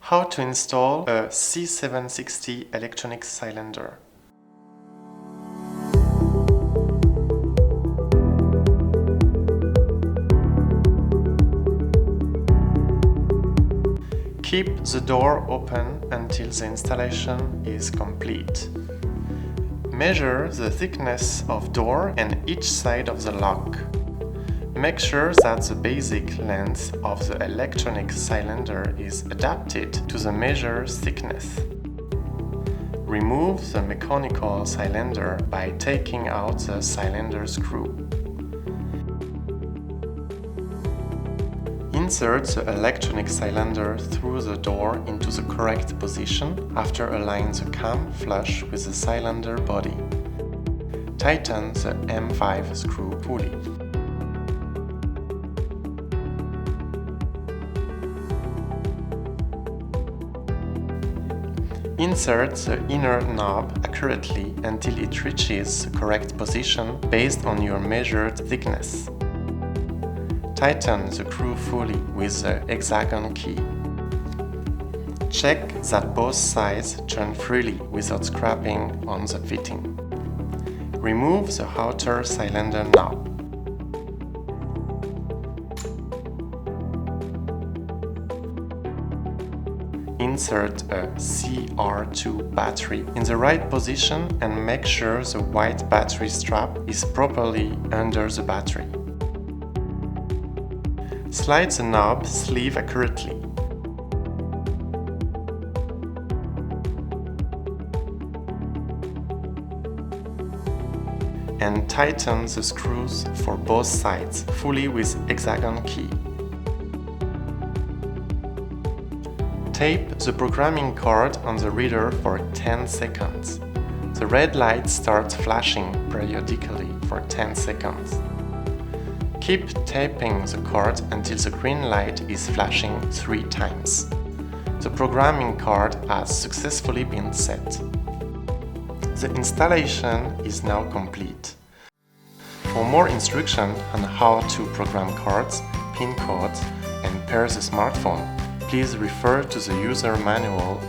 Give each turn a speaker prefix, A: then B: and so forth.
A: How to install a C760 electronic cylinder. Keep the door open until the installation is complete. Measure the thickness of door and each side of the lock. Make sure that the basic length of the electronic cylinder is adapted to the measured thickness. Remove the mechanical cylinder by taking out the cylinder screw. Insert the electronic cylinder through the door into the correct position after aligning the cam flush with the cylinder body. Tighten the M5 screw fully. Insert the inner knob accurately until it reaches the correct position based on your measured thickness. Tighten the screw fully with the hexagon key. Check that both sides turn freely without scraping on the fitting. Remove the outer cylinder knob. Insert a CR2 battery in the right position and make sure the white battery strap is properly under the battery. Slide the knob sleeve accurately. And tighten the screws for both sides fully with hexagon key. Tape the programming card on the reader for 10 seconds. The red light starts flashing periodically for 10 seconds. Keep taping the card until the green light is flashing 3 times. The programming card has successfully been set. The installation is now complete. For more instruction on how to program cards, pin codes, and pair the smartphone, please refer to the user manual